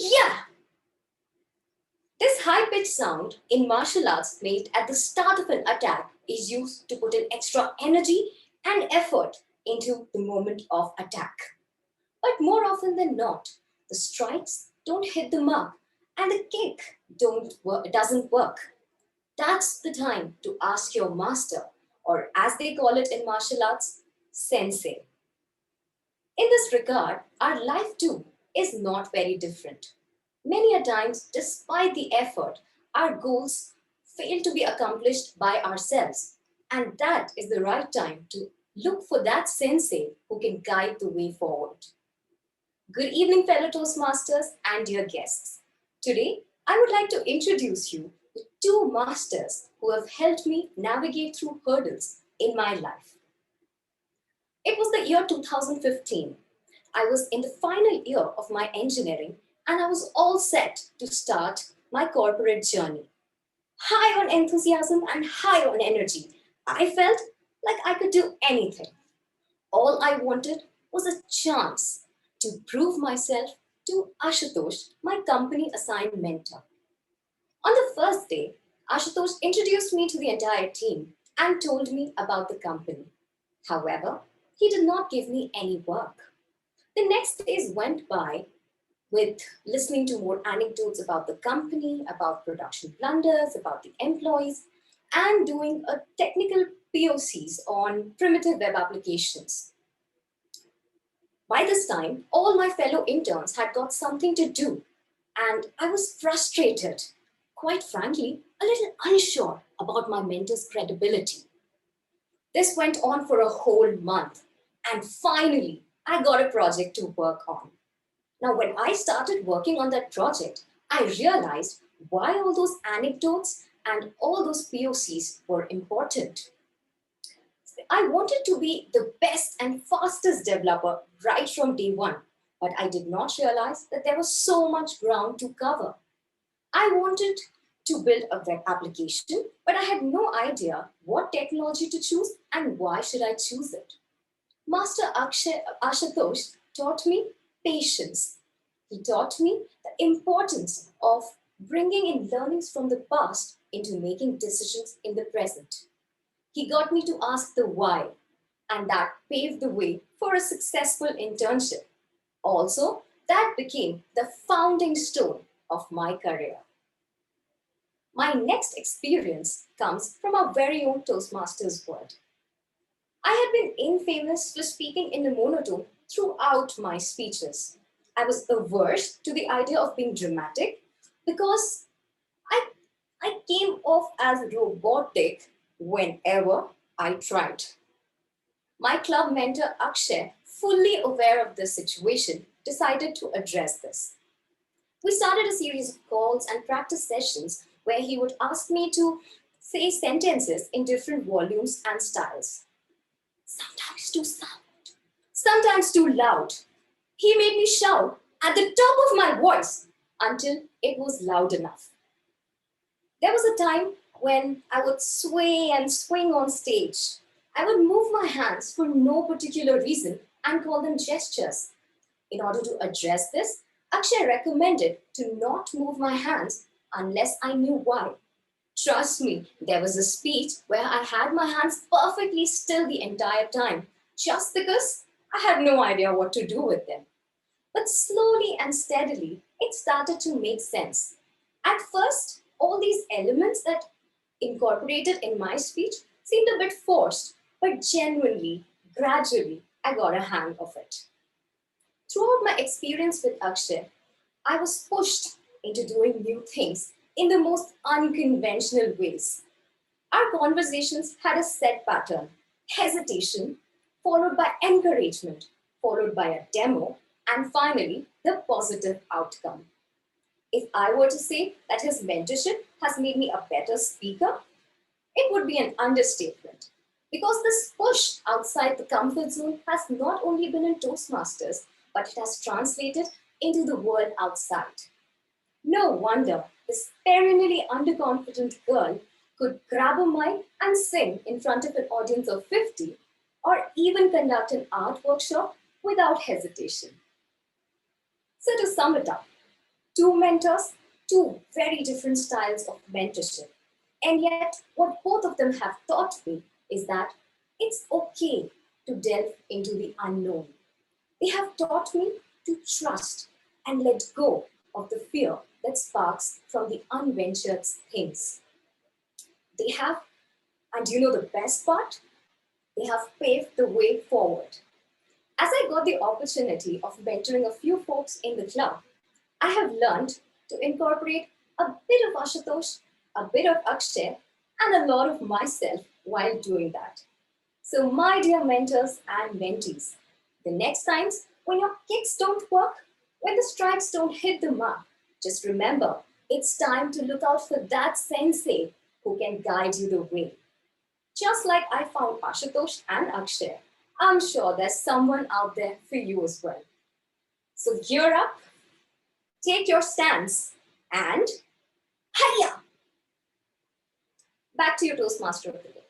Yeah! This high-pitched sound in martial arts made at the start of an attack is used to put in extra energy and effort into the moment of attack. But more often than not, the strikes don't hit the mark and the kick doesn't work. That's the time to ask your master, or as they call it in martial arts, sensei. In this regard, our life too is not very different. Many a times, despite the effort, our goals fail to be accomplished by ourselves. And that is the right time to look for that sensei who can guide the way forward. Good evening, fellow Toastmasters and dear guests. Today, I would like to introduce you to two masters who have helped me navigate through hurdles in my life. It was the year 2015. I was in the final year of my engineering and I was all set to start my corporate journey. High on enthusiasm and high on energy, I felt like I could do anything. All I wanted was a chance to prove myself to Ashutosh, my company assigned mentor. On the first day, Ashutosh introduced me to the entire team and told me about the company. However, he did not give me any work. The next days went by with listening to more anecdotes about the company, about production blunders, about the employees, and doing a technical POCs on primitive web applications. By this time, all my fellow interns had got something to do, and I was frustrated, quite frankly, a little unsure about my mentor's credibility. This went on for a whole month, and finally, I got a project to work on. Now, when I started working on that project, I realized why all those anecdotes and all those POCs were important. I wanted to be the best and fastest developer right from day one, but I did not realize that there was so much ground to cover. I wanted to build a web application, but I had no idea what technology to choose and why should I choose it. Master Ashutosh taught me patience. He taught me the importance of bringing in learnings from the past into making decisions in the present. He got me to ask the why, and that paved the way for a successful internship. Also, that became the founding stone of my career. My next experience comes from our very own Toastmasters world. I had been infamous for speaking in a monotone throughout my speeches. I was averse to the idea of being dramatic because I, I came off as robotic whenever I tried. My club mentor Akshay, fully aware of this situation, decided to address this. We started a series of calls and practice sessions where he would ask me to say sentences in different volumes and styles. Sometimes too soft, sometimes too loud. He made me shout at the top of my voice until it was loud enough. There was a time when I would sway and swing on stage. I would move my hands for no particular reason and call them gestures. In order to address this, Akshay recommended to not move my hands unless I knew why. Trust me, there was a speech where I had my hands perfectly still the entire time, just because I had no idea what to do with them. But slowly and steadily, it started to make sense. At first, all these elements that incorporated in my speech seemed a bit forced, but genuinely, gradually, I got a hang of it. Throughout my experience with Akshay, I was pushed into doing new things in the most unconventional ways. Our conversations had a set pattern: hesitation, followed by encouragement, followed by a demo, and finally, the positive outcome. If I were to say that his mentorship has made me a better speaker, it would be an understatement. Because this push outside the comfort zone has not only been in Toastmasters, but it has translated into the world outside. No wonder this perennially underconfident girl could grab a mic and sing in front of an audience of 50, or even conduct an art workshop without hesitation. So to sum it up, Two mentors, two very different styles of mentorship. And yet, what both of them have taught me is that it's okay to delve into the unknown. They have taught me to trust and let go of the fear that sparks from the unventured things. They have, and you know the best part? They have paved the way forward. As I got the opportunity of mentoring a few folks in the club, I have learned to incorporate a bit of Ashutosh, a bit of Akshay, and a lot of myself while doing that. So, my dear mentors and mentees, the next times when your kicks don't work, when the strikes don't hit the mark, just remember it's time to look out for that sensei who can guide you the way. Just like I found Ashutosh and Akshay, I'm sure there's someone out there for you as well. So gear up, take your stance, and hiya! Back to your Toastmaster of the day.